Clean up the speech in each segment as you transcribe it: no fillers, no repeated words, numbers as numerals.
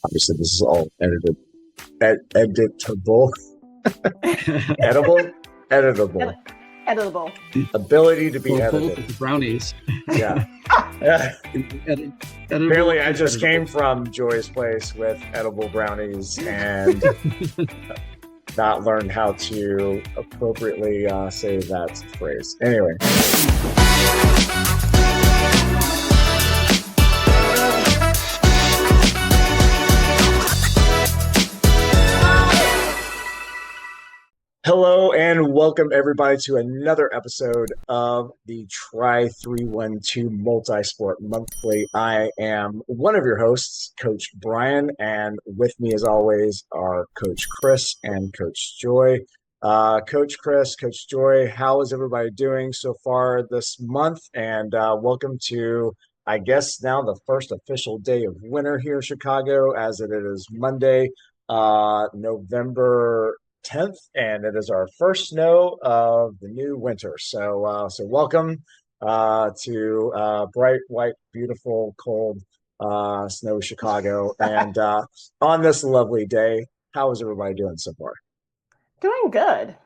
Obviously, this is all editable, edible, editable. Editable. Ability to be Well, edited. both of the brownies. Yeah. Apparently, I just came from Joy's place with edible brownies and not learned how to appropriately say that phrase. Anyway. Hello and welcome everybody to another episode of the TRI312 Multisport Monthly. I am one of your hosts, Coach Brian, and with me as always are Coach Chris and Coach Joy. Coach Chris, Coach Joy, how is everybody doing so far this month? And welcome to, I guess, now the first official day of winter here in Chicago, as it is Monday, November 10th, and it is our first snow of the new winter. So welcome to bright, white, beautiful, cold snow Chicago. And on this lovely day, how is everybody doing so far? Doing good.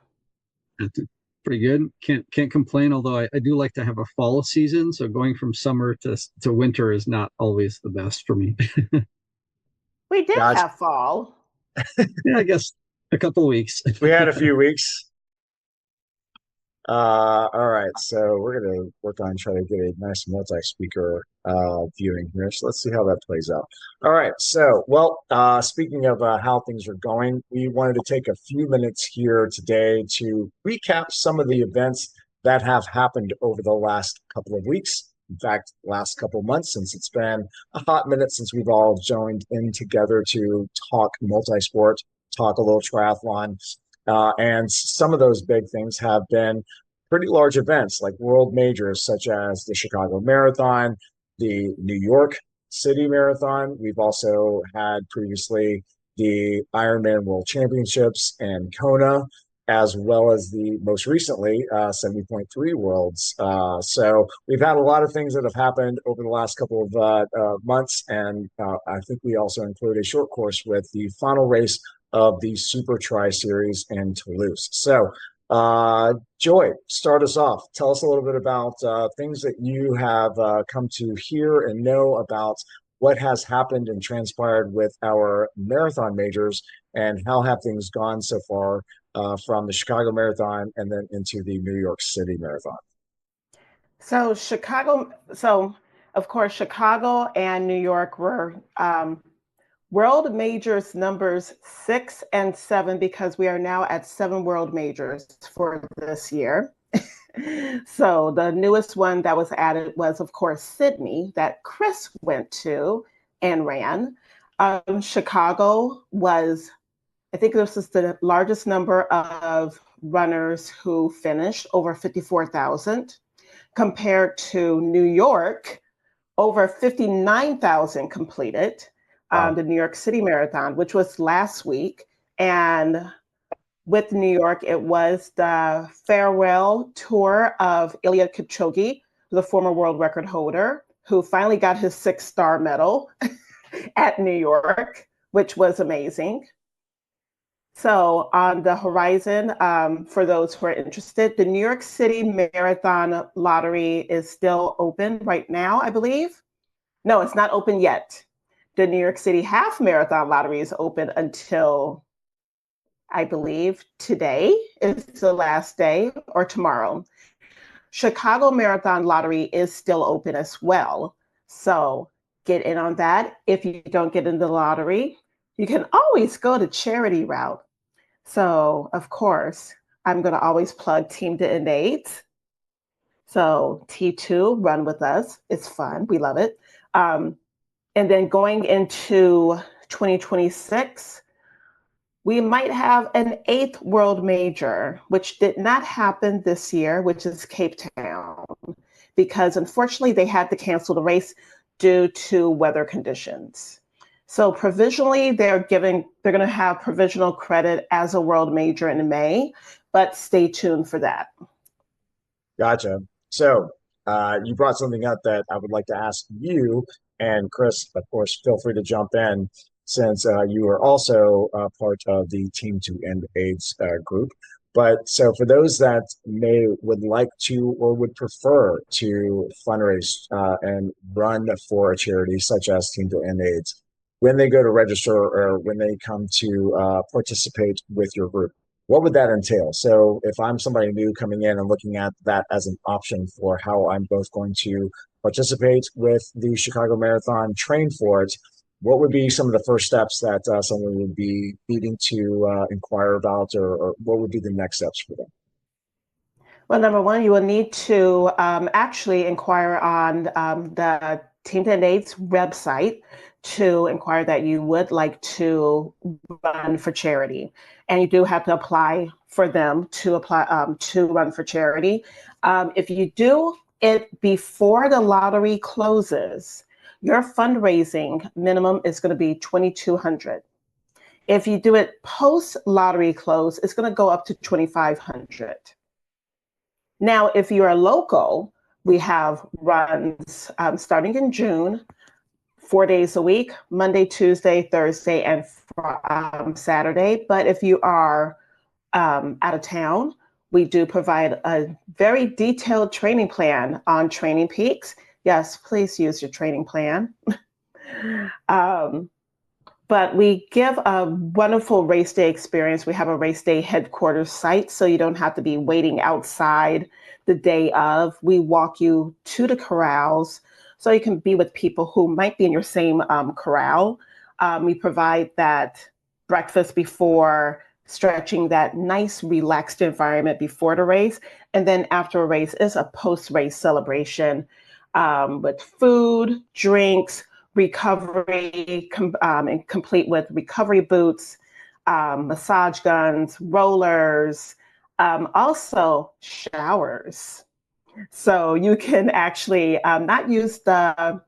Pretty good. Can't complain, although I do like to have a fall season. So going from summer to winter is not always the best for me. We did have fall. Yeah, I guess a couple of weeks. We had a few weeks. All right, so we're gonna work on trying to get a nice multi-speaker viewing here. So let's see how that plays out. All right, so speaking of how things are going, we wanted to take a few minutes here today to recap some of the events that have happened over the last couple of weeks. In fact, last couple of months, since it's been a hot minute since we've all joined in together to talk multi-sport, talk a little triathlon. And some of those big things have been pretty large events like world majors such as the Chicago Marathon, the New York City Marathon. We've also had previously the IRONMAN World Championships and Kona, as well as the most recently 70.3 Worlds. So we've had a lot of things that have happened over the last couple of months. And I think we also include a short course with the final race of the Super Tri Series in Toulouse. So, Joy, start us off. Tell us a little bit about things that you have come to hear and know about what has happened and transpired with our marathon majors, and how have things gone so far from the Chicago Marathon and then into the New York City Marathon. So of course, Chicago and New York were world majors numbers 6 and 7, because we are now at 7 world majors for this year. So the newest one that was added was, of course, Sydney, that Chris went to and ran. Chicago was, I think this is the largest number of runners who finished, over 54,000, compared to New York, over 59,000 completed. Wow. The New York City Marathon, which was last week. And with New York, it was the farewell tour of Eliud Kipchoge, the former world record holder, who finally got his 6-star medal at New York, which was amazing. So on the horizon, for those who are interested, the New York City Marathon lottery is still open right now, I believe. No, it's not open yet. The New York City Half Marathon lottery is open until, I believe, today is the last day, or tomorrow. Chicago Marathon lottery is still open as well. So get in on that. If you don't get in the lottery, you can always go the charity route. So, of course, I'm going to always plug Team to Innate. So T2, run with us. It's fun. We love it. And then going into 2026, we might have an 8th world major, which did not happen this year, which is Cape Town, because unfortunately they had to cancel the race due to weather conditions. So provisionally, they're going to have provisional credit as a world major in May, but stay tuned for that. Gotcha. So you brought something up that I would like to ask you, and Chris, of course, feel free to jump in. since you are also part of the Team to End AIDS group. But so for those that would like to or would prefer to fundraise and run for a charity such as Team to End AIDS, when they go to register or when they come to participate with your group, what would that entail? So if I'm somebody new coming in and looking at that as an option for how I'm both going to participate with the Chicago Marathon, train for it, what would be some of the first steps that someone would be needing to inquire about, or what would be the next steps for them? Well, number one, you will need to actually inquire on the Team to End AIDS website to inquire that you would like to run for charity. And you do have to apply for them to run for charity. If you do it before the lottery closes, your fundraising minimum is going to be $2,200. If you do it post lottery close, it's going to go up to $2,500. Now, if you are local, we have runs starting in June, 4 days a week, Monday, Tuesday, Thursday, and Saturday. But if you are out of town, we do provide a very detailed training plan on Training Peaks. Yes, please use your training plan. But we give a wonderful race day experience. We have a race day headquarters site, so you don't have to be waiting outside the day of. We walk you to the corrals, so you can be with people who might be in your same corral. We provide that breakfast before, stretching, that nice relaxed environment before the race. And then after a race is a post-race celebration with food, drinks, recovery, and complete with recovery boots, massage guns, rollers, also showers. So you can actually not use the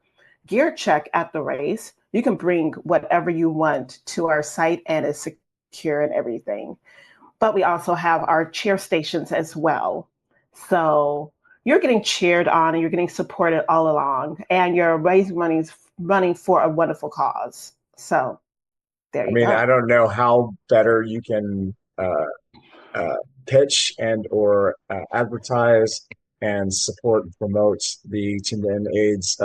gear check at the race. You can bring whatever you want to our site and it's secure and everything. But we also have our cheer stations as well. So you're getting cheered on and you're getting supported all along, and your raise money's running for a wonderful cause. So there you go. I don't know how better you can pitch and or advertise and support and promote the Team to End AIDS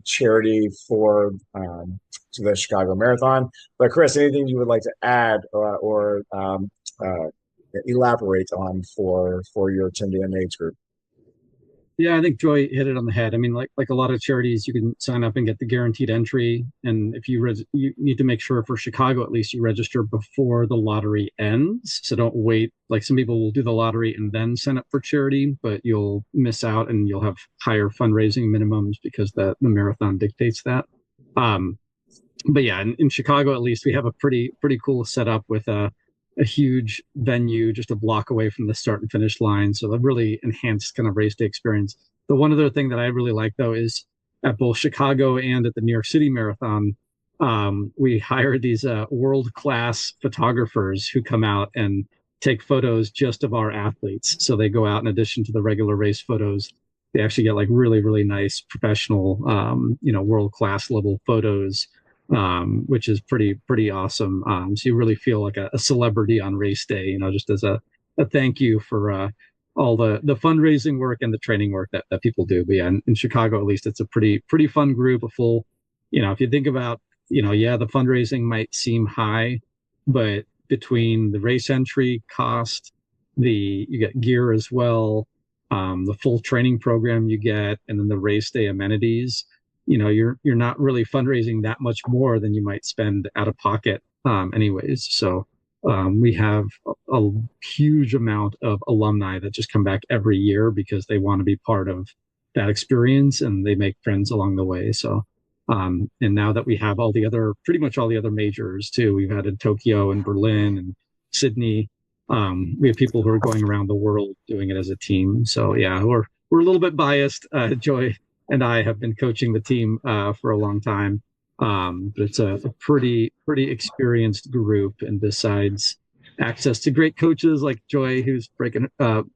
charity for to the Chicago Marathon. But Chris, anything you would like to add or elaborate on for your Team to End AIDS group? Yeah, I think Joy hit it on the head. I mean, like a lot of charities, you can sign up and get the guaranteed entry. And if you need to make sure for Chicago, at least you register before the lottery ends. So don't wait. Like some people will do the lottery and then sign up for charity, but you'll miss out and you'll have higher fundraising minimums because the marathon dictates that. But yeah, in Chicago, at least we have a pretty cool setup with a huge venue just a block away from the start and finish line. So a really enhanced kind of race day experience. The one other thing that I really like though is at both Chicago and at the New York City Marathon, we hire these world-class photographers who come out and take photos just of our athletes. So they go out in addition to the regular race photos, they actually get like really, really nice professional, world-class level photos, which is pretty awesome. So you really feel like a celebrity on race day, just as a thank you for all the fundraising work and the training work that people do. But yeah, in Chicago, at least, it's a pretty fun group, a full, if you think about, the fundraising might seem high, but between the race entry cost, you get gear as well, the full training program you get, and then the race day amenities, you're not really fundraising that much more than you might spend out of pocket anyways. So we have a huge amount of alumni that just come back every year because they want to be part of that experience and they make friends along the way. So and now that we have pretty much all the other majors too, we've had in Tokyo and Berlin and Sydney, we have people who are going around the world doing it as a team. So yeah, we're a little bit biased. Joy and I have been coaching the team for a long time. But it's a pretty experienced group. And besides access to great coaches like Joy, who's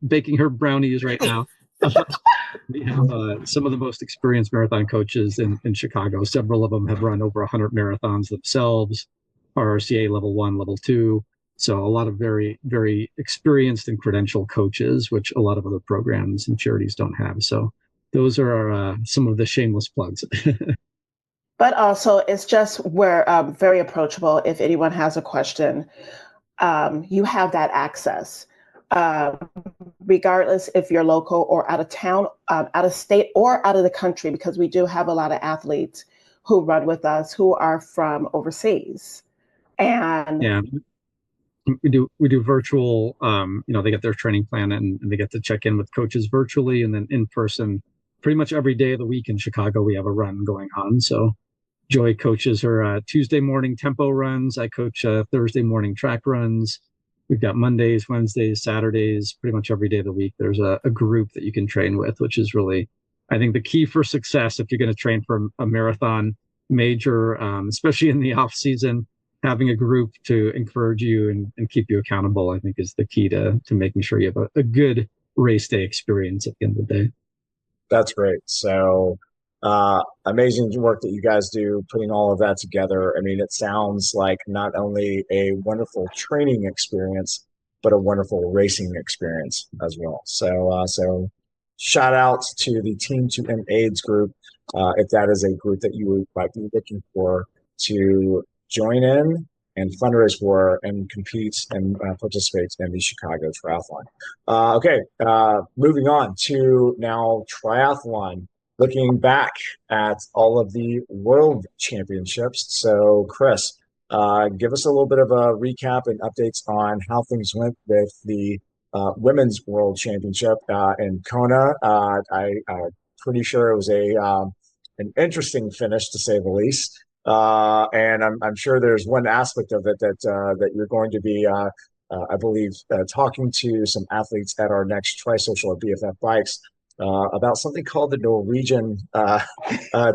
baking her brownies right now, We have some of the most experienced marathon coaches in Chicago. Several of them have run over 100 marathons themselves, RRCA level 1, level 2. So a lot of very, very experienced and credentialed coaches, which a lot of other programs and charities don't have. So those are some of the shameless plugs. But also, it's just we're very approachable. If anyone has a question, you have that access. Regardless if you're local or out of town, out of state or out of the country, because we do have a lot of athletes who run with us who are from overseas. And yeah, we do virtual, they get their training plan and they get to check in with coaches virtually, and then in person pretty much every day of the week in Chicago we have a run going on. So Joy coaches her Tuesday morning tempo runs. I coach Thursday morning track runs. We've got Mondays, Wednesdays, Saturdays, pretty much every day of the week. There's a group that you can train with, which is really, I think, the key for success if you're going to train for a marathon major, especially in the off season. Having a group to encourage you and keep you accountable, I think, is the key to making sure you have a good race day experience at the end of the day. That's great. So amazing work that you guys do putting all of that together. I mean, it sounds like not only a wonderful training experience, but a wonderful racing experience as well. So shout out to the Team to End AIDS group, if that is a group that you might be looking for to join in and fundraise for and compete and participate in the Chicago Triathlon. Moving on to now triathlon. Looking back at all of the World Championships. So, Chris, give us a little bit of a recap and updates on how things went with the Women's World Championship in Kona. I'm pretty sure it was an interesting finish, to say the least. And I'm sure there's one aspect of it that you're going to be, I believe, talking to some athletes at our next Tri-Social at BFF Bikes about something called the Norwegian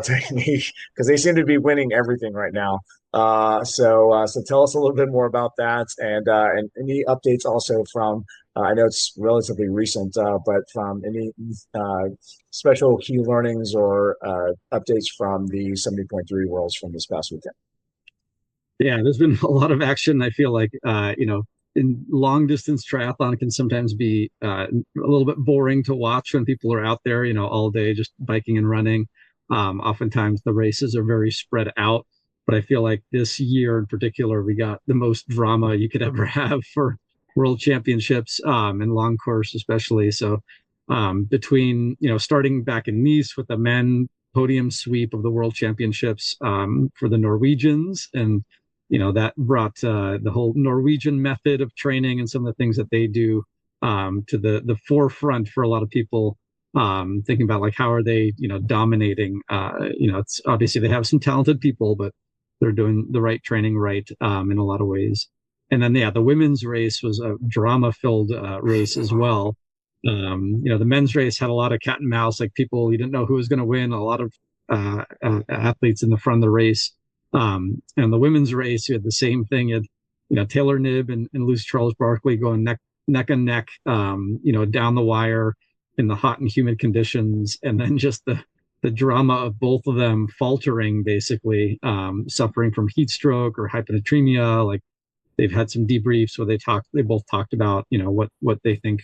technique, because they seem to be winning everything right now. So tell us a little bit more about that, and any updates also from. I know it's relatively recent, but from any special key learnings or updates from the 70.3 Worlds from this past weekend. Yeah, there's been a lot of action. I feel like, in long distance triathlon can sometimes be a little bit boring to watch when people are out there, all day just biking and running. Oftentimes the races are very spread out, but I feel like this year in particular, we got the most drama you could ever have for World Championships, and long course especially. So between, starting back in Nice with the men podium sweep of the World Championships for the Norwegians, and that brought the whole Norwegian method of training and some of the things that they do to the forefront for a lot of people, thinking about like how are they dominating. It's obviously they have some talented people, but they're doing the right training right in a lot of ways. And then the women's race was a drama-filled race as well. The men's race had a lot of cat and mouse, like people, you didn't know who was going to win, a lot of athletes in the front of the race. And the women's race, you had the same thing. You had, Taylor Knibb and Lucy Charles Barkley going neck and neck, down the wire in the hot and humid conditions. And then just the drama of both of them faltering, basically, suffering from heat stroke or hyponatremia. Like they've had some debriefs where they both talked about, what they think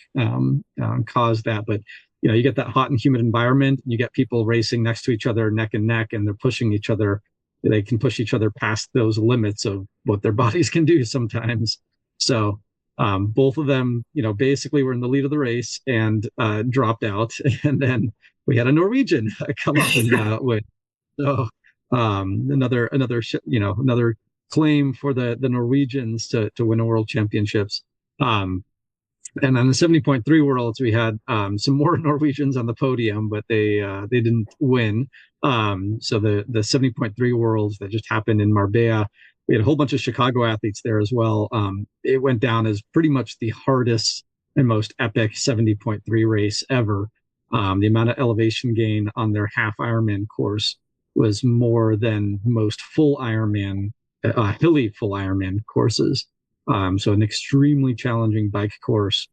caused that. But, you get that hot and humid environment, you get people racing next to each other, neck and neck, and they're pushing each other. They can push each other past those limits of what their bodies can do sometimes. So both of them, basically were in the lead of the race and dropped out. And then we had a Norwegian come up and win. So another claim for the Norwegians to win a World Championships. And on the 70.3 Worlds, we had some more Norwegians on the podium, but they didn't win. So the 70.3 Worlds that just happened in Marbella, we had a whole bunch of Chicago athletes there as well. It went down as pretty much the hardest and most epic 70.3 race ever. The amount of elevation gain on their half Ironman course was more than most full Ironman, hilly full Ironman courses. So an extremely challenging bike course.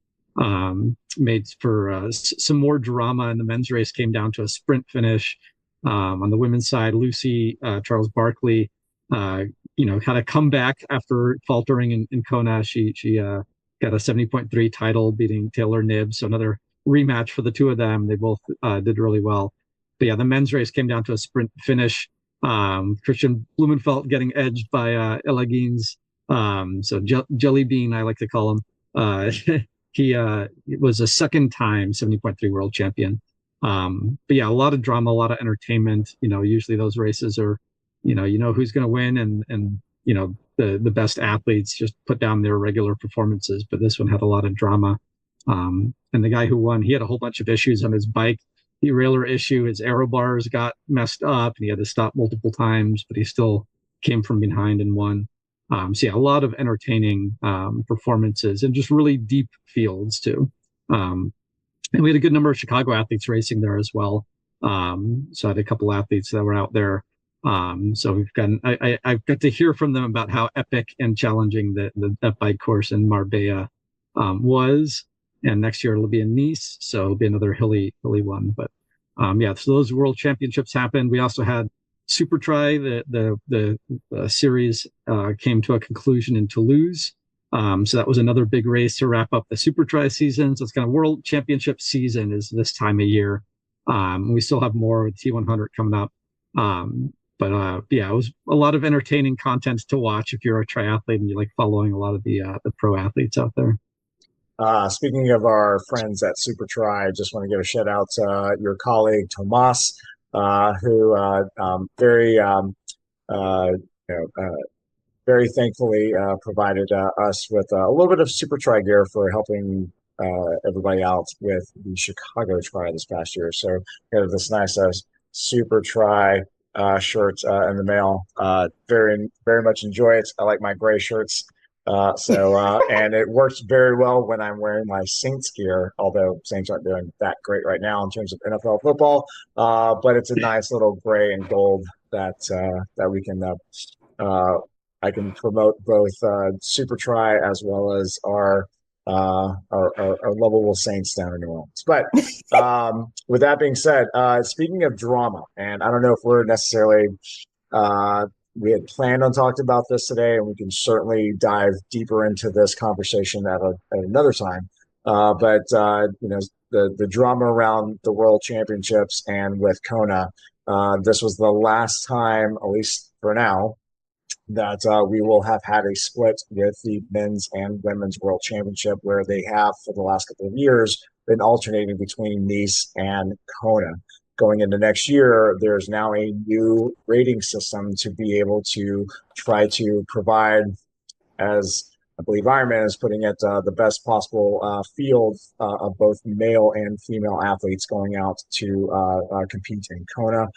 made for some more drama. And the men's race came down to a sprint finish. On the women's side, Lucy Charles Barkley, had a comeback after faltering in Kona. She got a 70.3 title, beating Taylor Knibb. So another rematch for the two of them. They both did really well. But yeah, the men's race came down to a sprint finish. Christian Blumenfeld getting edged by Elegines. So Jelly Bean, I like to call him. He was a second time 70.3 world champion. But yeah, a lot of drama, a lot of entertainment. Usually those races are, who's going to win, and the best athletes just put down their regular performances. But this one had a lot of drama. And the guy who won, he had a whole bunch of issues on his bike. Derailleur issue, his aero bars got messed up, and he had to stop multiple times, but he still came from behind and won. So yeah, a lot of entertaining performances and just really deep fields too. And we had a good number of Chicago athletes racing there as well. So I had a couple athletes that were out there. So I've got to hear from them about how epic and challenging that bike course in Marbella was. And next year it'll be in Nice, so it'll be another hilly one. But yeah, so those World Championships happened. We also had Super Tri. The series came to a conclusion in Toulouse. So that was another big race to wrap up the Super Tri season. So it's kind of World Championship season is this time of year. We still have more with T100 coming up. But yeah, it was a lot of entertaining content to watch if you're a triathlete and you like following a lot of the pro athletes out there. Speaking of our friends at Super Tri, I just want to give a shout out to your colleague Tomas, who very thankfully provided us with a little bit of Super Tri gear for helping everybody out with the Chicago Tri this past year. So we have this nice Super Tri shirt in the mail. Very, very much enjoy it. I like my gray shirts. And it works very well when I'm wearing my Saints gear, although Saints aren't doing that great right now in terms of NFL football. But it's a nice little gray and gold that we can I can promote both Super Tri as well as our lovable Saints down in New Orleans. But with that being said, speaking of drama, and I don't know if we're necessarily we had planned on talking about this today, and we can certainly dive deeper into this conversation at another time. But the drama around the World Championships and with Kona, this was the last time, at least for now, that we will have had a split with the men's and women's World Championship, where they have for the last couple of years been alternating between Nice and Kona. Going into next year, there's now a new rating system to be able to try to provide, as I believe Ironman is putting it, the best possible field of both male and female athletes going out to compete in Kona.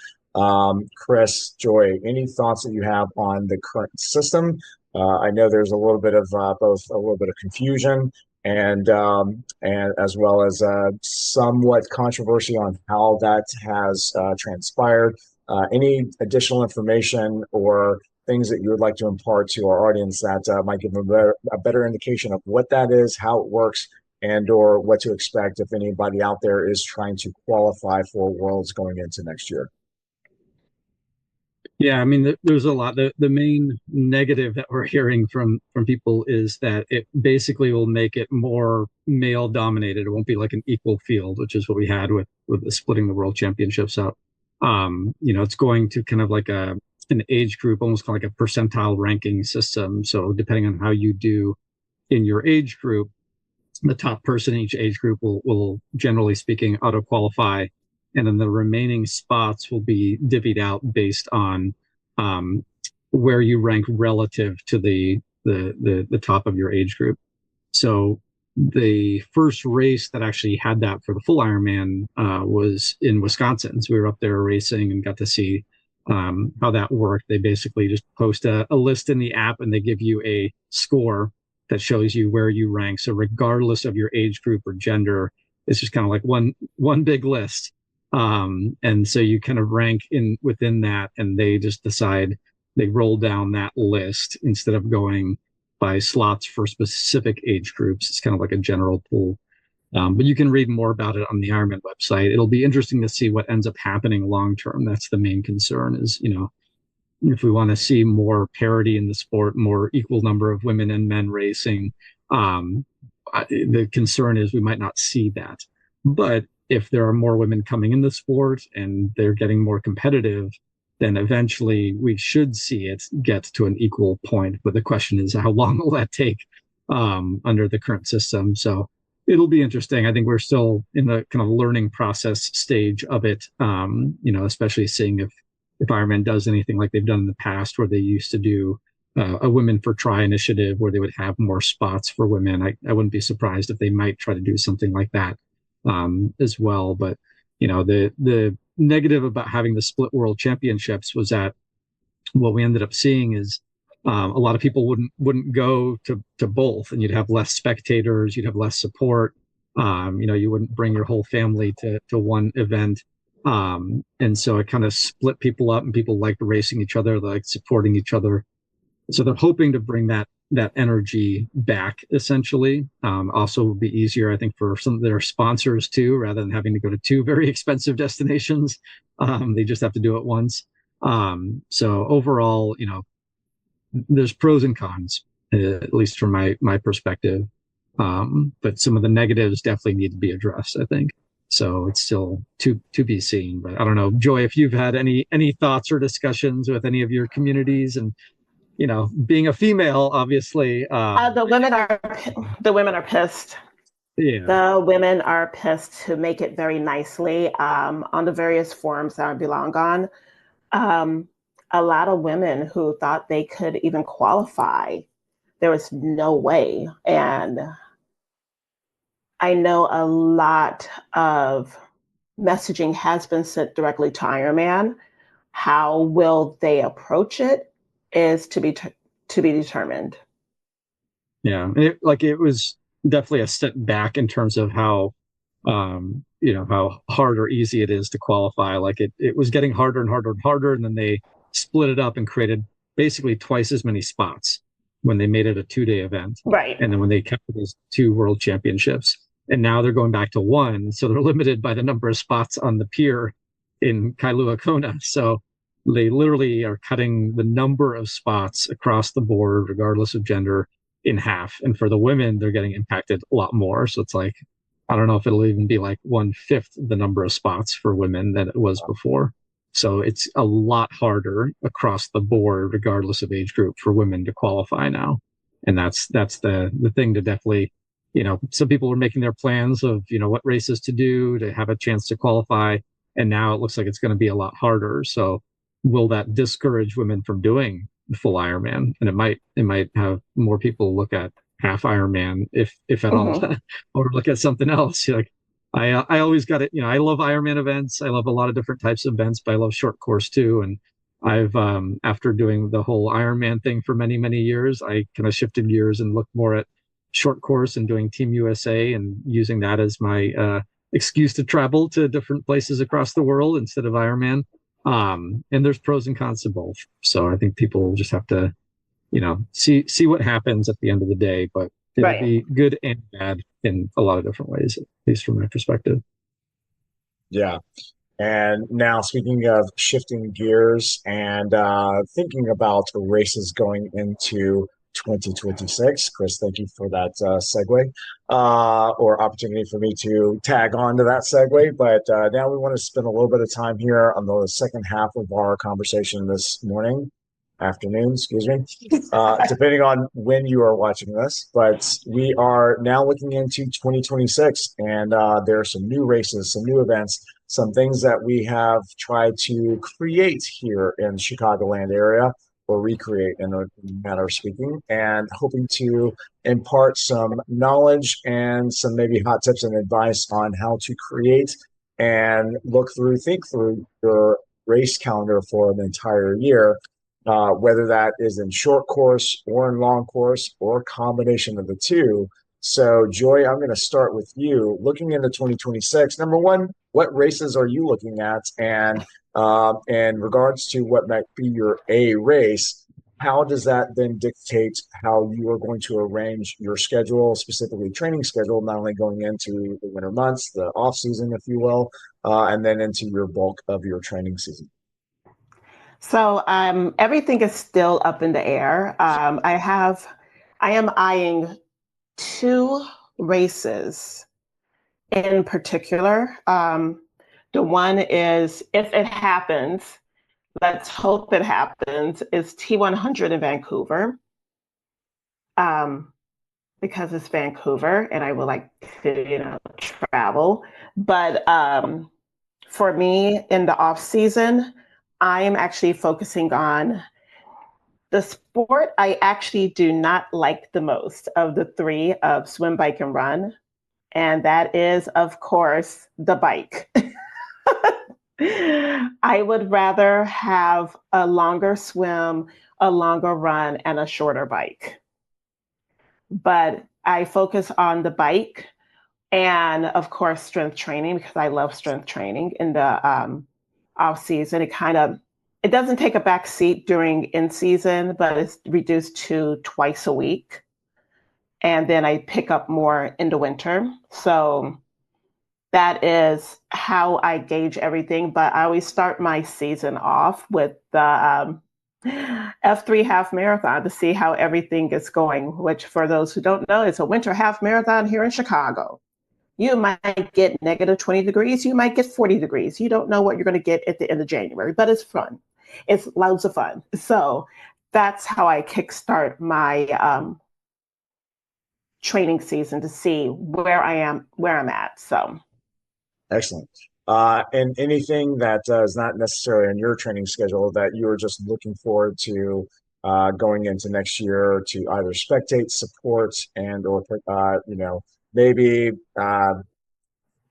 Chris, Joy, any thoughts that you have on the current system? I know there's a little bit of both a little bit of confusion and as well as somewhat controversy on how that has transpired. Any additional information or things that you would like to impart to our audience that might give them a better indication of what that is, how it works, and or what to expect if anybody out there is trying to qualify for Worlds going into next year? Yeah, I mean, there's a lot. The main negative that we're hearing from people is that it basically will make it more male dominated. It won't be like an equal field, which is what we had with splitting the World Championships up. It's going to kind of like an age group, almost kind of like a percentile ranking system. So depending on how you do in your age group, the top person in each age group will generally speaking auto qualify. And then the remaining spots will be divvied out based on where you rank relative to the top of your age group. So the first race that actually had that for the full Ironman was in Wisconsin. So we were up there racing and got to see how that worked. They basically just post a list in the app, and they give you a score that shows you where you rank. So regardless of your age group or gender, it's just kind of like one big list. And so you kind of rank within that, and they just decide, they roll down that list instead of going by slots for specific age groups. It's kind of like a general pool. But you can read more about it on the Ironman website. It'll be interesting to see what ends up happening long term. That's the main concern is, if we want to see more parity in the sport, more equal number of women and men racing, the concern is we might not see that. But if there are more women coming in the sport and they're getting more competitive, then eventually we should see it get to an equal point. But the question is, how long will that take under the current system? So it'll be interesting. I think we're still in the kind of learning process stage of it, especially seeing if Ironman does anything like they've done in the past, where they used to do a Women for Tri initiative where they would have more spots for women. I wouldn't be surprised if they might try to do something like that as well. But, the negative about having the split world championships was that what we ended up seeing is a lot of people wouldn't go to both, and you'd have less spectators, you'd have less support. You wouldn't bring your whole family to one event. And so it kind of split people up, and people liked racing each other, like supporting each other. So they're hoping to bring that energy back, essentially. Also would be easier, I think, for some of their sponsors too, rather than having to go to two very expensive destinations. They just have to do it once. So overall, there's pros and cons, at least from my perspective. But some of the negatives definitely need to be addressed, I think. So it's still to be seen. But I don't know, Joy, if you've had any thoughts or discussions with any of your communities, and being a female, obviously. The women are pissed. Yeah. The women are pissed, to make it very nicely. On the various forums that I belong on, a lot of women who thought they could even qualify, there was no way. And I know a lot of messaging has been sent directly to Ironman. How will they approach it is to be determined. Yeah, it was definitely a step back in terms of how how hard or easy it is to qualify. Like it was getting harder and harder and harder, and then they split it up and created basically twice as many spots when they made it a 2-day event. Right. And then when they kept it as 2 world championships, and now they're going back to 1, so they're limited by the number of spots on the pier in Kailua Kona. So they literally are cutting the number of spots across the board, regardless of gender, in half. And for the women, they're getting impacted a lot more. So it's like, I don't know if it'll even be like 1/5 the number of spots for women than it was before. So it's a lot harder across the board, regardless of age group, for women to qualify now. And that's the thing to definitely, some people were making their plans of, what races to do to have a chance to qualify. And now it looks like it's going to be a lot harder. So will that discourage women from doing the full Ironman? And it might have more people look at half Ironman, if at all, or look at something else. Like I always got it. I love Ironman events. I love a lot of different types of events, but I love short course too. And I've after doing the whole Ironman thing for many, many years, I kind of shifted gears and looked more at short course and doing Team USA and using that as my excuse to travel to different places across the world instead of Ironman. And there's pros and cons to both. So I think people just have to, see what happens at the end of the day. But it'll be good and bad in a lot of different ways, at least from my perspective. Yeah. And now, speaking of shifting gears and thinking about the races going into 2026, Chris, thank you for that segue or opportunity for me to tag on to that segue. But now we want to spend a little bit of time here on the second half of our conversation this afternoon, excuse me, depending on when you are watching this. But we are now looking into 2026, and there are some new races, some new events, some things that we have tried to create here in Chicagoland area, or recreate in a matter of speaking, and hoping to impart some knowledge and some maybe hot tips and advice on how to create and think through your race calendar for an entire year, whether that is in short course or in long course or a combination of the two. So, Joy, I'm going to start with you. Looking into 2026, number one, what races are you looking at? And in regards to what might be your A race, how does that then dictate how you are going to arrange your schedule, specifically training schedule, not only going into the winter months, the off season, if you will, and then into your bulk of your training season? So everything is still up in the air. I am eyeing two races in particular. The one is, if it happens, let's hope it happens, is T100 in Vancouver. Because it's Vancouver and I would like to, travel. But for me in the off season, I am actually focusing on the sport I actually do not like the most of the three of swim, bike, and run. And that is, of course, the bike. I would rather have a longer swim, a longer run, and a shorter bike. But I focus on the bike and, of course, strength training, because I love strength training in the off season. It doesn't take a back seat during in season, but it's reduced to twice a week. And then I pick up more in the winter. So that is how I gauge everything. But I always start my season off with the F3 half marathon to see how everything is going, which, for those who don't know, is a winter half marathon here in Chicago. You might get negative 20 degrees, you might get 40 degrees. You don't know what you're going to get at the end of January, but it's fun. It's loads of fun. So that's how I kickstart my training season, to see where I'm at. So Excellent. And anything that is not necessarily on your training schedule that you are just looking forward to going into next year to either spectate, support, and or maybe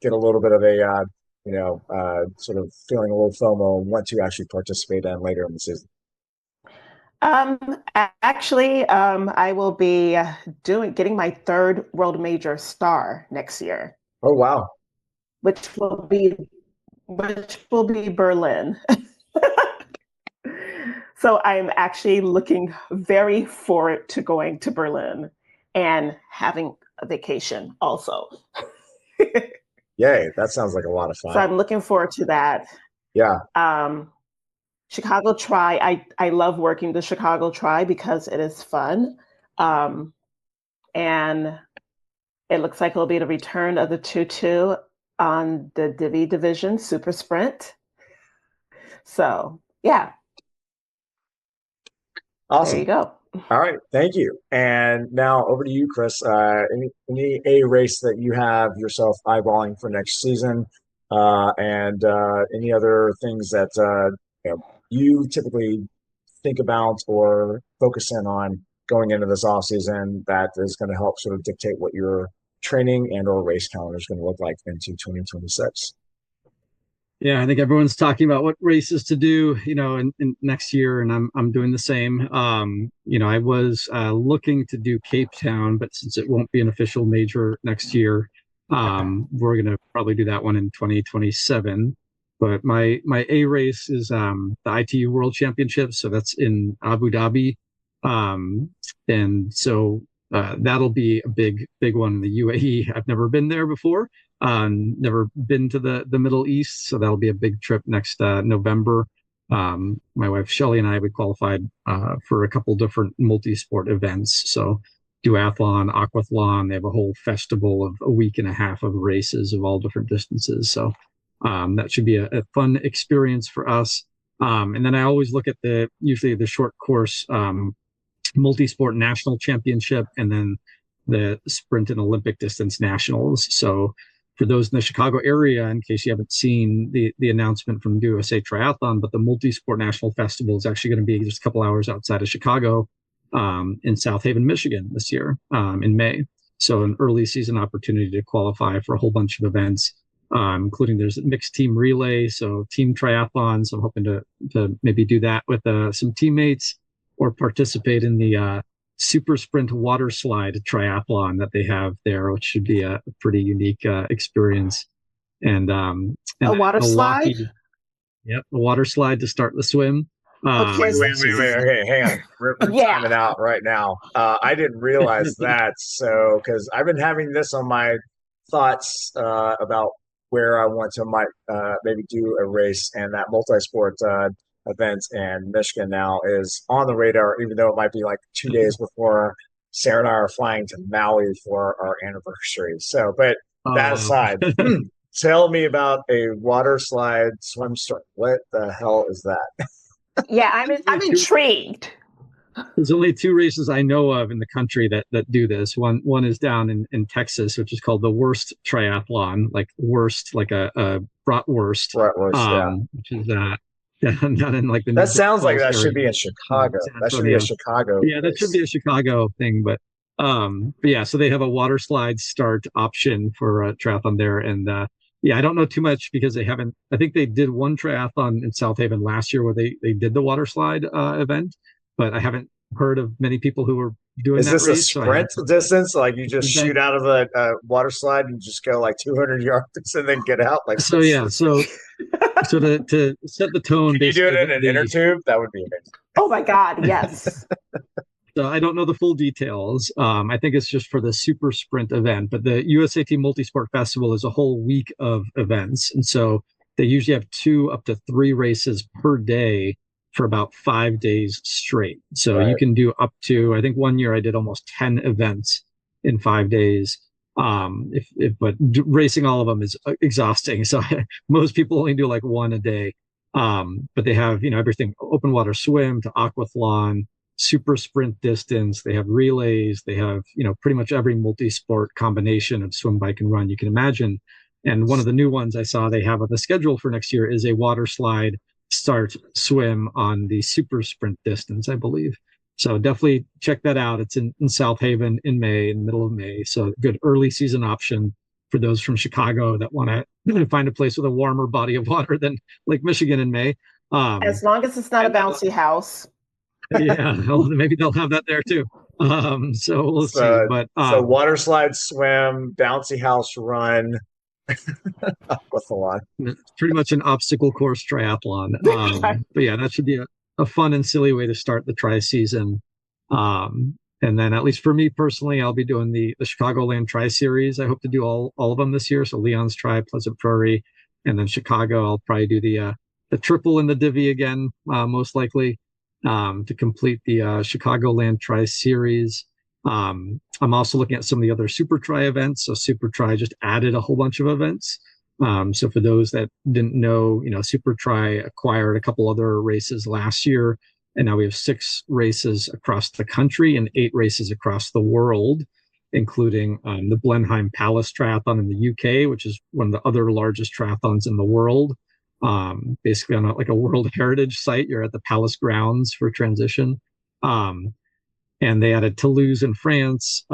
get a little bit of a sort of feeling a little FOMO and want to actually participate in later in the season? Actually, I will be getting my third world major star next year. Oh, wow. Which will be Berlin. So I'm actually looking very forward to going to Berlin and having a vacation also. Yay, that sounds like a lot of fun. So I'm looking forward to that. Yeah. Chicago Tri, I love working the Chicago Tri because it is fun. And it looks like it'll be the return of the 2-2 on the Divi division super sprint. So yeah. Awesome. There you go. All right, thank you. And now over to you, Chris. Any A race that you have yourself eyeballing for next season, and any other things that you typically think about or focus in on going into this off season that is going to help sort of dictate what your training and or race calendar is going to look like into 2026? Yeah, I think everyone's talking about what races to do, in next year, and I'm doing the same. I was looking to do Cape Town, but since it won't be an official major next year, we're gonna probably do that one in 2027. But my A race is the ITU World Championships, so that's in Abu Dhabi, and so that'll be a big one in the UAE. I've never been there before. Never been to the Middle East, so that'll be a big trip next November. My wife Shelly and I, we qualified for a couple different multi-sport events. So duathlon, aquathlon, they have a whole festival of a week and a half of races of all different distances. So that should be a fun experience for us. And then I always look at usually the short course multi-sport national championship, and then the sprint and Olympic distance nationals. So for those in the Chicago area, in case you haven't seen the announcement from USA Triathlon, but the Multisport National Festival is actually going to be just a couple hours outside of Chicago, in South Haven, Michigan this year, in May. So an early season opportunity to qualify for a whole bunch of events, including there's a mixed team relay, so team triathlons. I'm hoping to maybe do that with some teammates, or participate in the super sprint water slide triathlon that they have there, which should be a pretty unique experience. And a water slide. Yep, a water slide to start the swim. Okay. Wait. Okay, hang on. We're Yeah. timing out right now. I didn't realize that. So, because I've been having this on my thoughts about where I want to maybe do a race, and that multi-sport event in Michigan now is on the radar, even though it might be like 2 days before Sarah and I are flying to Maui for our anniversary. So, but that aside, tell me about a water slide swim start. What the hell is that? Yeah, I'm intrigued. There's only two races I know of in the country that do this. One is down in Texas, which is called the Worst Triathlon, like worst, like a bratwurst, Bratwurst, yeah. which is down in like the That sounds like that area. should be in Chicago. That should be a Chicago. Yeah, that should be a Chicago thing, but yeah, so they have a water slide start option for a triathlon there, and yeah, I don't know too much because they haven't. I think they did one triathlon in South Haven last year where they did the water slide event, but I haven't heard of many people who were doing Is that this race, a sprint distance? Like you just shoot out of a water slide and just go like 200 yards and then get out? Like so, yeah. So to set the tone, can you do it in an inner tube? That would be amazing. Oh my God, yes. So I don't know the full details. I think it's just for the super sprint event, but the USAT Multisport Festival is a whole week of events. And so they usually have 2 up to 3 races per day for about 5 days straight. So you can do up to, I think one year I did almost 10 events in 5 days. But racing all of them is exhausting. So most people only do like one a day. But they have, everything open water swim to aquathlon, super sprint distance. They have relays. They have, pretty much every multi-sport combination of swim, bike, and run you can imagine. And one of the new ones I saw they have on the schedule for next year is a water slide start swim on the super sprint distance, I believe. So definitely check that out. It's in South Haven in May, in the middle of May. So good early season option for those from Chicago that want to find a place with a warmer body of water than Lake Michigan in May. As long as it's not a bouncy house. Yeah, maybe they'll have that there too. So we'll see. But so water slide swim, bouncy house run. Aquathlon. It's pretty much an obstacle course triathlon. But yeah, that should be a fun and silly way to start the tri season. And then at least for me personally, I'll be doing the Chicagoland Tri Series. I hope to do all of them this year. So Leon's Tri, Pleasant Prairie, and then Chicago. I'll probably do the triple in the divvy again, most likely, to complete the Chicagoland Tri Series. I'm also looking at some of the other Super Tri events. So Super Tri just added a whole bunch of events. So for those that didn't know, Super Tri acquired a couple other races last year, and now we have 6 races across the country and 8 races across the world, including the Blenheim Palace Triathlon in the UK, which is one of the other largest triathlons in the world. Basically on a World Heritage site. You're at the Palace grounds for transition. And they added Toulouse in France,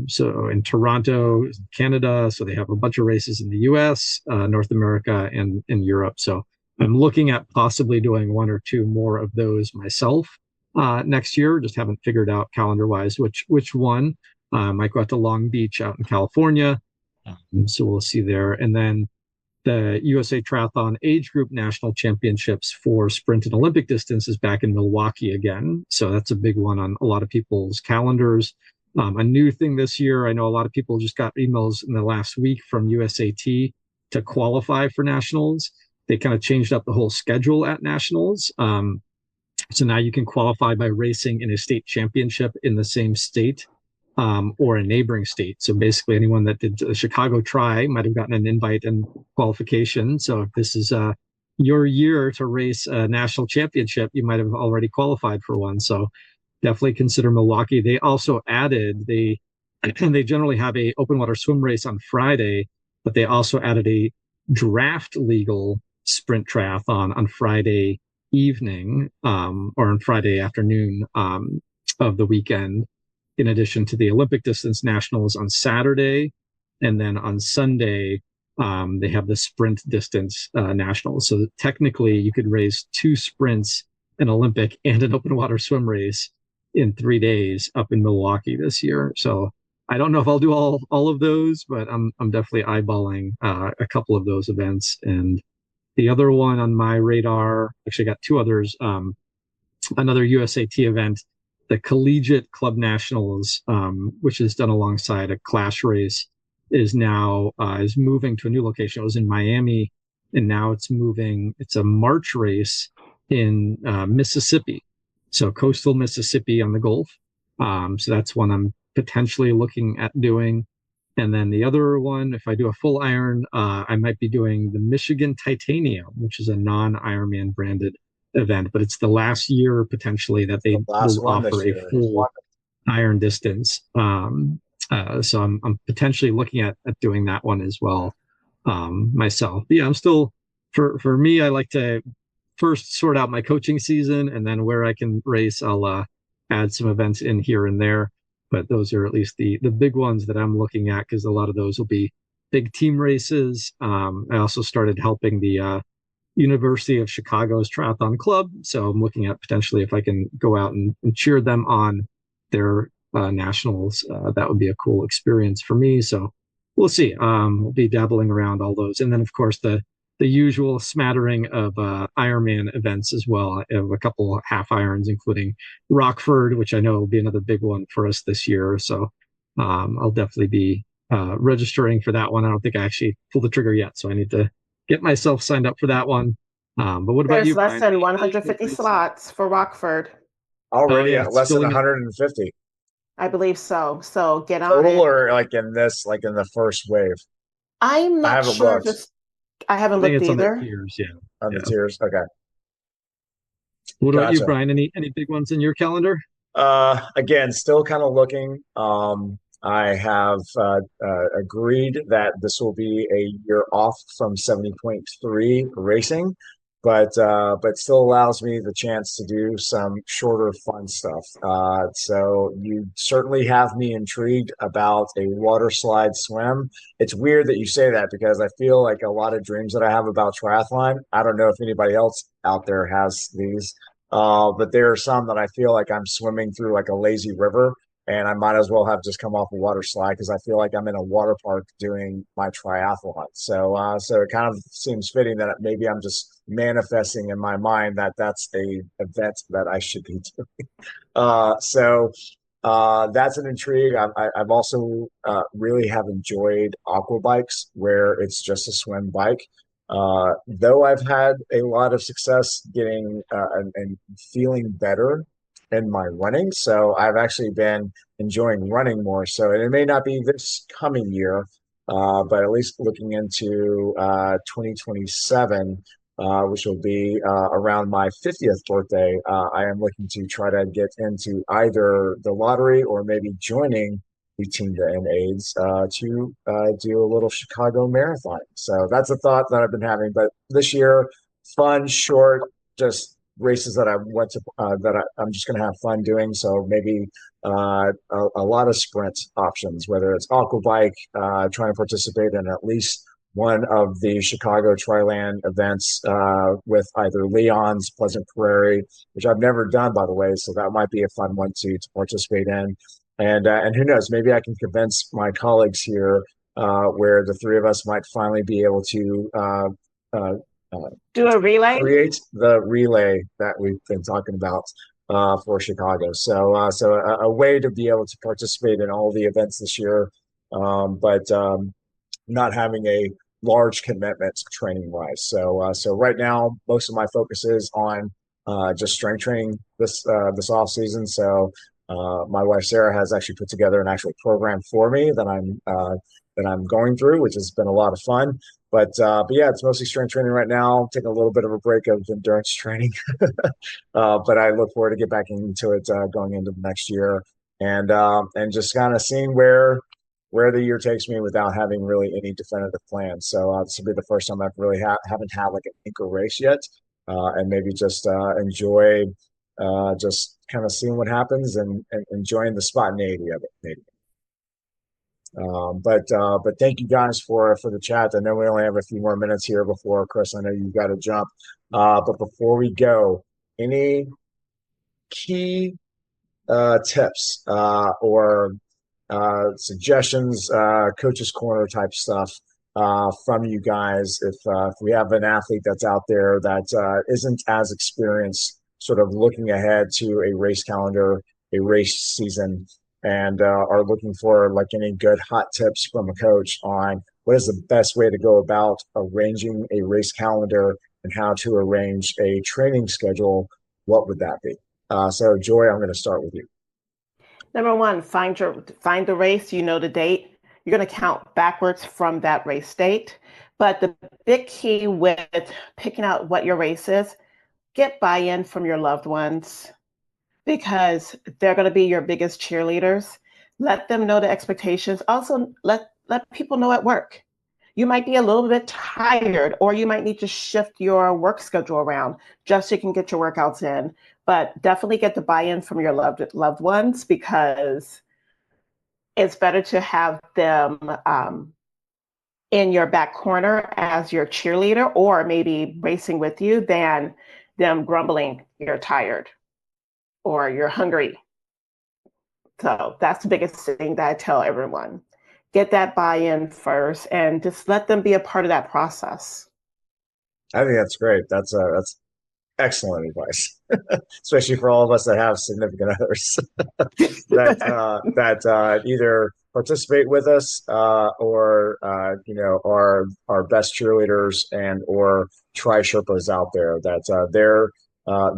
so in Toronto, Canada. So they have a bunch of races in the US, North America, and in Europe. So I'm looking at possibly doing 1 or 2 more of those myself next year. Just haven't figured out calendar-wise which one. Might go out to Long Beach out in California. So we'll see there. And then the USA Triathlon Age Group National Championships for sprint and Olympic distance is back in Milwaukee again. So that's a big one on a lot of people's calendars. A new thing this year, I know a lot of people just got emails in the last week from USAT to qualify for nationals. They kind of changed up the whole schedule at nationals. So now you can qualify by racing in a state championship in the same state or a neighboring state. So basically anyone that did the Chicago Tri might have gotten an invite and qualification. So if this is your year to race a national championship, you might have already qualified for one. So definitely consider Milwaukee. They also added, they generally have a open water swim race on Friday, but they also added a draft legal sprint triathlon on Friday evening or on Friday afternoon of the weekend, in addition to the Olympic distance nationals on Saturday. And then on Sunday, they have the sprint distance nationals. So technically you could race 2 sprints, an Olympic and an open water swim race in 3 days up in Milwaukee this year. So I don't know if I'll do all of those, but I'm definitely eyeballing a couple of those events. And the other one on my radar, actually I got 2 others. another USAT event, the Collegiate Club Nationals, which is done alongside a class race, is now is moving to a new location. It was in Miami, and now it's moving. It's a March race in Mississippi, so coastal Mississippi on the Gulf. So that's one I'm potentially looking at doing. And then the other one, if I do a full Iron, I might be doing the Michigan Titanium, which is a non-Ironman branded event, but it's the last year potentially that they will offer a full Iron distance. So I'm potentially looking at doing that one as well myself. But yeah, I'm still for me. I like to first sort out my coaching season, and then where I can race, I'll add some events in here and there. But those are at least the big ones that I'm looking at, because a lot of those will be big team races. I also started helping the University of Chicago's Triathlon Club, so I'm looking at potentially if I can go out and cheer them on their nationals. That would be a cool experience for me. So we'll see. We'll be dabbling around all those, and then of course the usual smattering of Ironman events as well. I have a couple half irons, including Rockford, which I know will be another big one for us this year. So I'll definitely be registering for that one. I don't think I actually pulled the trigger yet, so I need to get myself signed up for that one. But what about you? There's less than 150 slots for Rockford. Already yeah, less than 150. I believe so. So get on Total, it. or like in the first wave? I'm not sure. I haven't looked either. On the tiers, yeah. On the tiers, okay. What about you, Brian? Any big ones in your calendar? Again, still kind of looking. I have agreed that this will be a year off from 70.3 racing, but still allows me the chance to do some shorter fun stuff. So you certainly have me intrigued about a water slide swim. It's weird that you say that, because I feel like a lot of dreams that I have about triathlon, I don't know if anybody else out there has these, but there are some that I feel like I'm swimming through like a lazy river, and I might as well have just come off a water slide, because I feel like I'm in a water park doing my triathlon. So it kind of seems fitting that maybe I'm just manifesting in my mind that that's a event that I should be doing. That's an intrigue. I've also really have enjoyed aqua bikes, where it's just a swim bike. Though I've had a lot of success getting and feeling better in my running, so I've actually been enjoying running more. So it may not be this coming year, but at least looking into 2027, which will be around my 50th birthday, I am looking to try to get into either the lottery or maybe joining the Team to End AIDS to do a little Chicago marathon. So that's a thought that I've been having. But this year, fun, short, just races that I went to I'm just going to have fun doing. So maybe a lot of sprint options, whether it's aqua bike, trying to participate in at least one of the Chicago Triland events with either Leon's, Pleasant Prairie, which I've never done, by the way. So that might be a fun one to participate in. And who knows, maybe I can convince my colleagues here where the three of us might finally be able to do a relay, create the relay that we've been talking about for Chicago. So a way to be able to participate in all the events this year, but not having a large commitment training wise. So right now, most of my focus is on just strength training this off season. So my wife Sarah has actually put together an actual program for me that I'm going through, which has been a lot of fun. But yeah, it's mostly strength training right now. Taking a little bit of a break of endurance training, but I look forward to get back into it going into the next year, and just kind of seeing where the year takes me without having really any definitive plans. So this will be the first time I've really haven't had like an anchor race yet, and maybe just enjoy just kind of seeing what happens and enjoying the spontaneity of it, maybe. But thank you guys for the chat. I know we only have a few more minutes here before Chris. I know you've got to jump. But before we go, any key tips or suggestions, coach's corner type stuff from you guys if we have an athlete that's out there that isn't as experienced sort of looking ahead to a race calendar, a race season, and are looking for like any good hot tips from a coach on what is the best way to go about arranging a race calendar and how to arrange a training schedule, what would that be? So Joy, I'm going to start with you. Number one, find the race, you know the date. You're going to count backwards from that race date. But the big key with picking out what your race is, get buy-in from your loved ones, because they're going to be your biggest cheerleaders. Let them know the expectations. Also, let people know at work. You might be a little bit tired, or you might need to shift your work schedule around just so you can get your workouts in. But definitely get the buy-in from your loved ones, because it's better to have them in your back corner as your cheerleader, or maybe racing with you, than them grumbling you're tired or you're hungry. So that's the biggest thing that I tell everyone. Get that buy-in first and just let them be a part of that process. I think that's great. That's excellent advice, especially for all of us that have significant others that either participate with us or are best cheerleaders and or tri Sherpas out there. That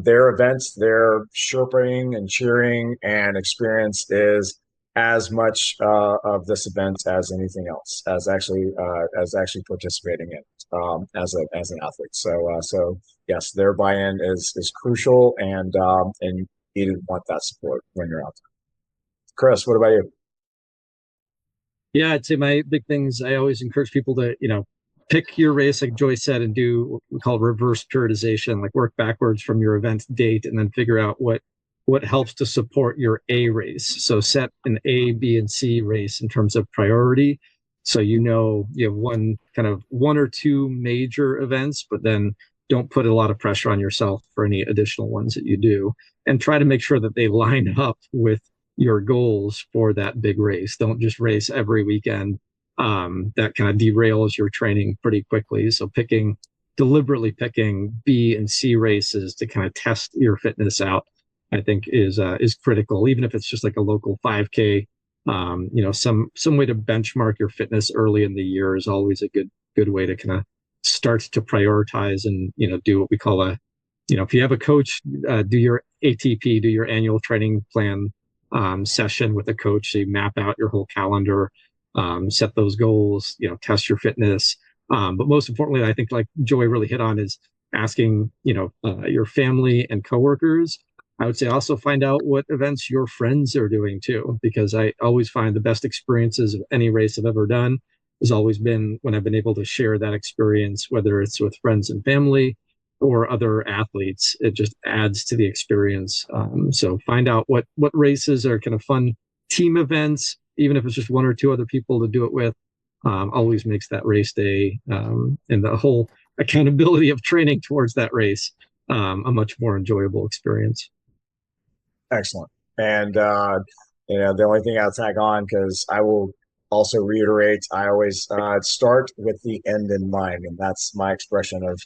their events, their Sherpaing and cheering and experience is as much of this event as anything else, as actually participating in it as an athlete. So yes, their buy-in is crucial, and you want that support when you're out there. Chris, what about you? Yeah, I'd say my big things, I always encourage people to, pick your race, like Joy said, and do what we call reverse periodization, like work backwards from your event date and then figure out what helps to support your A race. So set an A, B, and C race in terms of priority. So you have one or two major events, but then don't put a lot of pressure on yourself for any additional ones that you do. And try to make sure that they line up with your goals for that big race. Don't just race every weekend. That kind of derails your training pretty quickly. So deliberately picking B and C races to kind of test your fitness out, I think is critical. Even if it's just like a local 5K, some way to benchmark your fitness early in the year is always a good way to kind of start to prioritize and do what we call if you have a coach, do your ATP, do your annual training plan session with a coach. So you map out your whole calendar, set those goals, test your fitness. But most importantly, I think like Joy really hit on is asking, your family and coworkers. I would say also find out what events your friends are doing too, because I always find the best experiences of any race I've ever done has always been when I've been able to share that experience, whether it's with friends and family or other athletes. It just adds to the experience. So find out what races are kind of fun team events, even if it's just one or two other people to do it with. Always makes that race day and the whole accountability of training towards that race a much more enjoyable experience. Excellent. And the only thing I'll tag on, because I will also reiterate, I always start with the end in mind, and that's my expression of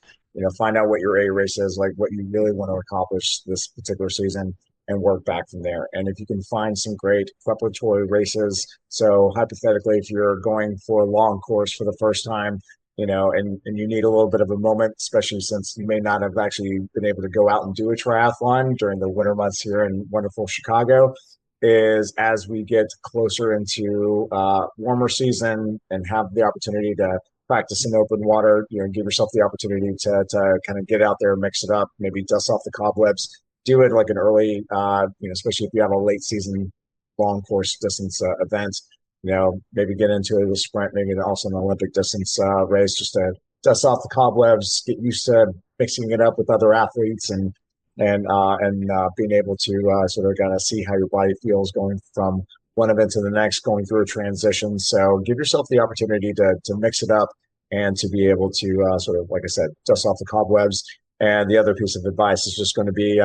find out what your A race is, like what you really want to accomplish this particular season, and work back from there. And if you can find some great preparatory races, so hypothetically, if you're going for a long course for the first time, and you need a little bit of a moment, especially since you may not have actually been able to go out and do a triathlon during the winter months here in wonderful Chicago, is as we get closer into warmer season and have the opportunity to practice in open water, give yourself the opportunity to kind of get out there, mix it up, maybe dust off the cobwebs, do it like an early, especially if you have a late season long course distance event, maybe get into a sprint, maybe also an Olympic distance race, just to dust off the cobwebs, get used to mixing it up with other athletes and being able to sort of kind of see how your body feels going from one event to the next, going through a transition. So give yourself the opportunity to mix it up and to be able to sort of, like I said, dust off the cobwebs. And the other piece of advice is just going to be,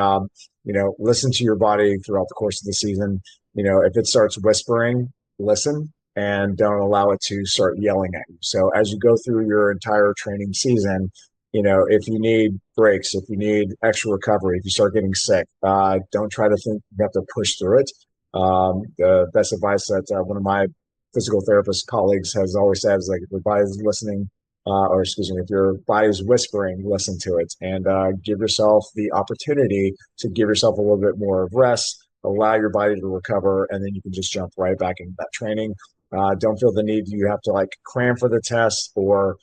listen to your body throughout the course of the season. If it starts whispering, listen and don't allow it to start yelling at you. So as you go through your entire training season, if you need breaks, if you need extra recovery, if you start getting sick, don't try to think you have to push through it. The best advice that one of my physical therapist colleagues has always said is like, if your body's listening, or excuse me, if your body's whispering, listen to it, and give yourself the opportunity to give yourself a little bit more of rest, allow your body to recover, and then you can just jump right back into that training. Don't feel the need you have to like cram for the test or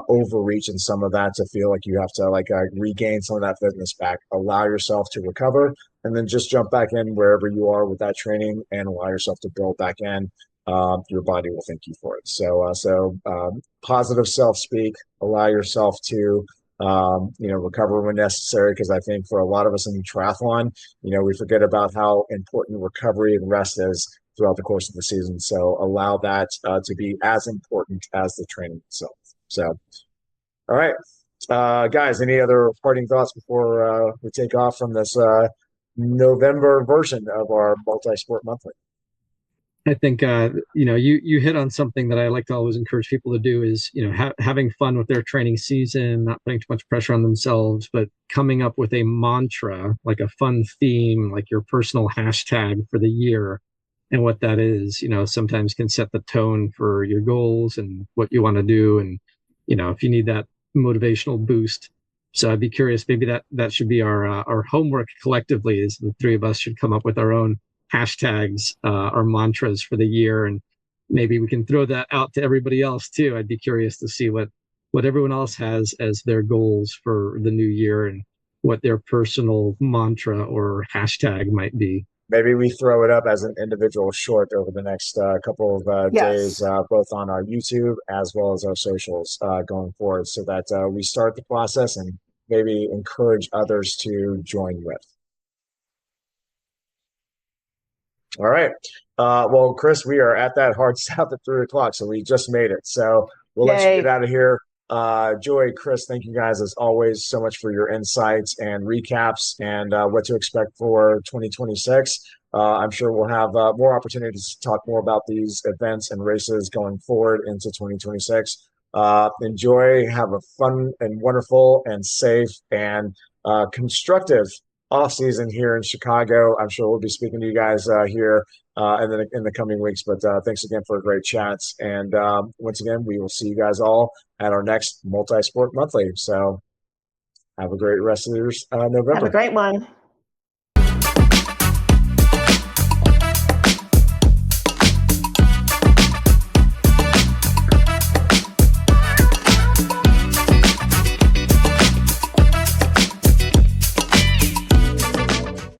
overreach in some of that to feel like you have to like regain some of that fitness back. Allow yourself to recover, and then just jump back in wherever you are with that training, and allow yourself to build back in. Your body will thank you for it. So positive self-speak. Allow yourself to recover when necessary, because I think for a lot of us in triathlon, we forget about how important recovery and rest is throughout the course of the season. So allow that to be as important as the training itself. So, all right, guys, any other parting thoughts before we take off from this November version of our Multisport Monthly? I think you hit on something that I like to always encourage people to do is having fun with their training season, not putting too much pressure on themselves, but coming up with a mantra, like a fun theme, like your personal hashtag for the year. And what that is, sometimes can set the tone for your goals and what you want to do. And, if you need that motivational boost. So I'd be curious, maybe that should be our homework collectively, is the three of us should come up with our own hashtags, our mantras for the year. And maybe we can throw that out to everybody else too. I'd be curious to see what everyone else has as their goals for the new year and what their personal mantra or hashtag might be. Maybe we throw it up as an individual short over the next couple of days, both on our YouTube as well as our socials going forward, so that we start the process and maybe encourage others to join with. All right. Well, Chris, we are at that hard stop at 3:00, so we just made it. So we'll let you get out of here. Joy, Chris, thank you guys as always so much for your insights and recaps and what to expect for 2026. I'm sure we'll have more opportunities to talk more about these events and races going forward into 2026. Enjoy, have a fun and wonderful and safe and constructive off season here in Chicago. I'm sure we'll be speaking to you guys here in the coming weeks. But thanks again for a great chat. And once again, we will see you guys all at our next Multisport Monthly. So have a great rest of your November. Have a great one.